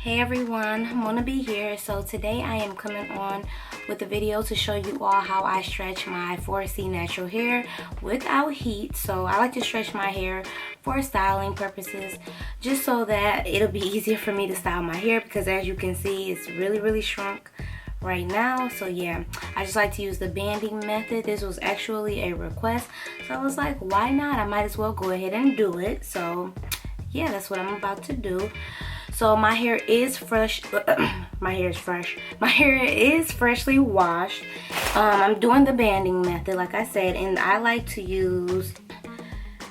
Hey everyone, Mona B here. So today I am coming on with a video to show you all how I stretch my 4C natural hair without heat. So I like to stretch my hair for styling purposes, just so that it'll be easier for me to style my hair, because as you can see, it's really shrunk right now. So yeah, I just like to use the banding method. This was actually a request, so I was like, why not? I might as well go ahead and do it. So yeah, that's what I'm about to do. So my hair is fresh. My hair is fresh. My hair is freshly washed. I'm doing the banding method, like I said, and I like to use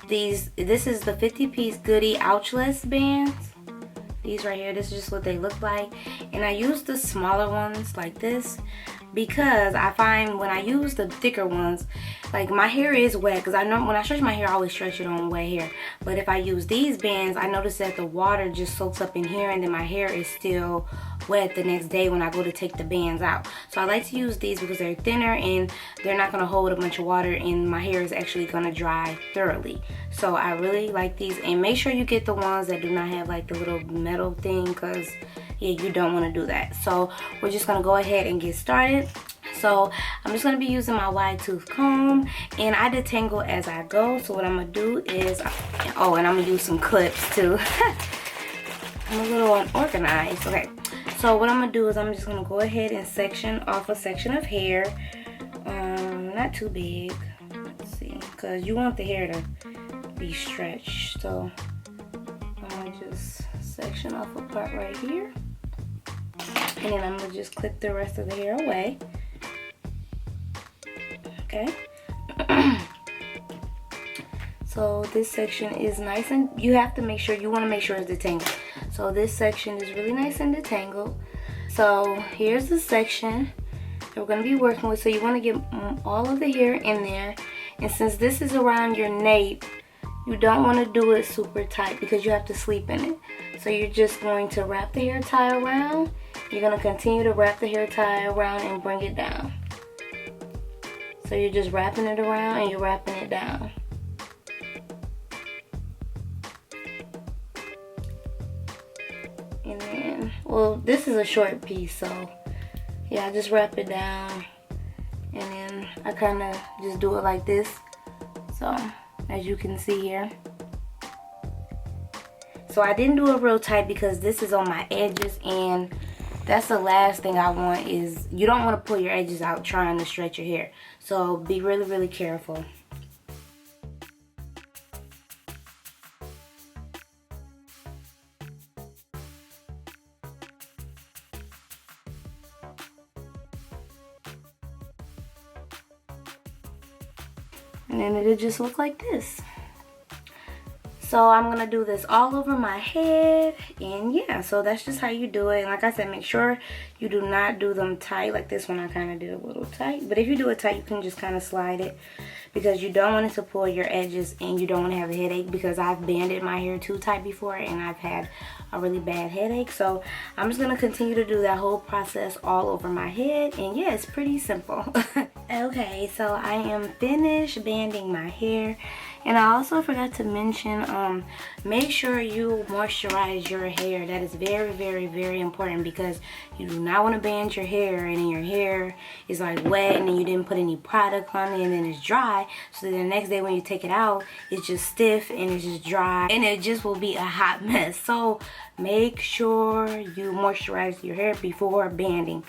these. This is the 50-piece Goody Ouchless bands. These right here, this is just what they look like. And I use the smaller ones like this because I find when I use the thicker ones, like my hair is wet, because I know when I stretch my hair, I always stretch it on wet hair. But if I use these bands, I notice that the water just soaks up in here, and then my hair is still wet the next day when I go to take the bands out. So I like to use these because they're thinner and they're not going to hold a bunch of water, and my hair is actually going to dry thoroughly. So I really like these. And make sure you get the ones that do not have like the little metal thing, because yeah, you don't want to do that. So we're just going to go ahead and get started. So I'm just going to be using my wide tooth comb, and I detangle as I go. So what I'm going to do is, oh, and I'm going to use some clips too. I'm a little unorganized. Okay, so what I'm going to do is I'm just going to go ahead and section off a section of hair. Not too big, let's see, because you want the hair to be stretched. So I'm going to just section off a part right here, and then I'm going to just clip the rest of the hair away. Okay. So this section is nice, and you have to make sure, you want to make sure it's detangled. So this section is really nice and detangled. So here's the section that we're going to be working with. So you want to get all of the hair in there, and since this is around your nape, you don't want to do it super tight because you have to sleep in it. So you're just going to wrap the hair tie around. You're going to continue to wrap the hair tie around and bring it down. So you're just wrapping it around and you're wrapping it down. And then, well, this is a short piece, so yeah, I just wrap it down, and then I kind of just do it like this. So as you can see here. So I didn't do it real tight because this is on my edges, and that's the last thing I want. Is you don't want to pull your edges out trying to stretch your hair. So be really careful. And then it'll just look like this. So I'm gonna do this all over my head, and yeah, so that's just how you do it. And like I said, make sure you do not do them tight. Like this one, I kind of did a little tight, but if you do it tight, you can just kind of slide it, because you don't want it to pull your edges, and you don't want to have a headache, because I've banded my hair too tight before and I've had a really bad headache. So I'm just gonna continue to do that whole process all over my head, and yeah, it's pretty simple. Okay, so I am finished banding my hair. And I also forgot to mention, make sure you moisturize your hair. That is very important, because you do not want to band your hair and then your hair is like wet, and then you didn't put any product on it, and then it's dry. So then the next day when you take it out, it's just stiff and it's just dry, and it just will be a hot mess. So make sure you moisturize your hair before banding.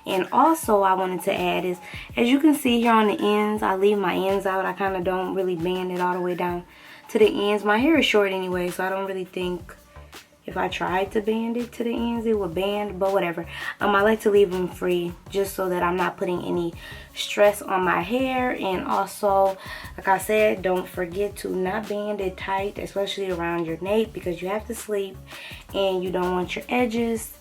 And also I wanted to add is, as you can see here on the ends, I leave my ends out. I kind of don't really band it all the way down to the ends. My hair is short anyway, so I don't really think if I tried to band it to the ends it would band, but whatever. I like to leave them free, just so that I'm not putting any stress on my hair. And also, like I said, don't forget to not band it tight, especially around your nape, because you have to sleep and you don't want your edges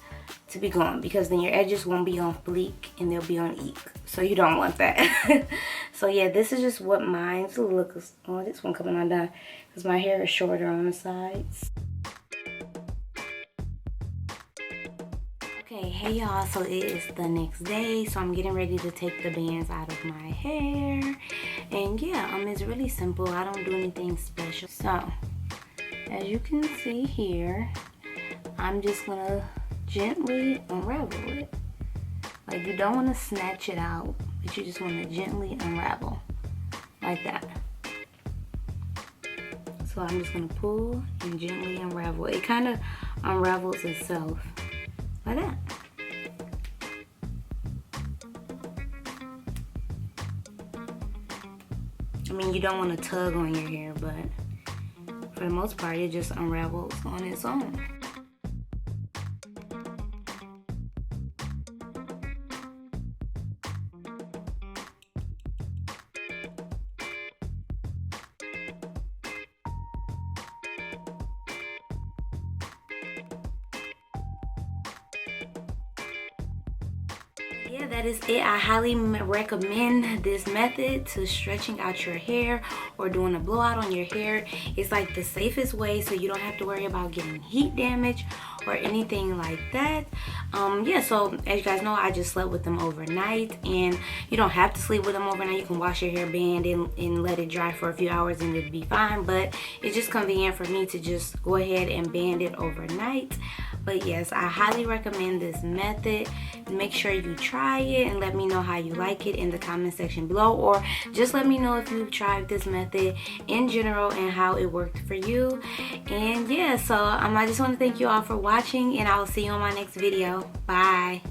to be gone, because then your edges won't be on fleek and they'll be on eek, so you don't want that. So yeah, this is just what mine looks. Oh, this one coming undone because my hair is shorter on the sides. Okay, hey y'all, so it is the next day, so I'm getting ready to take the bands out of my hair. And yeah, it's really simple. I don't do anything special. So as you can see here, I'm just gonna gently unravel it. Like, you don't want to snatch it out, but you just want to gently unravel like that. So I'm just going to pull and gently unravel. It kind of unravels itself like that. I mean, you don't want to tug on your hair, but for the most part, it just unravels on its own. Yeah, that is it. I highly recommend this method to stretching out your hair or doing a blowout on your hair. It's like the safest way, so you don't have to worry about getting heat damage or anything like that. Yeah, so as you guys know, I just slept with them overnight, and you don't have to sleep with them overnight. You can wash your hair band and let it dry for a few hours and it'll be fine, but it's just convenient for me to just go ahead and band it overnight. But yes, I highly recommend this method. Make sure you try it and let me know how you like it in the comment section below, or just let me know if you've tried this method in general and how it worked for you. And yeah, so I just want to thank you all for watching, and I'll see you on my next video. Bye.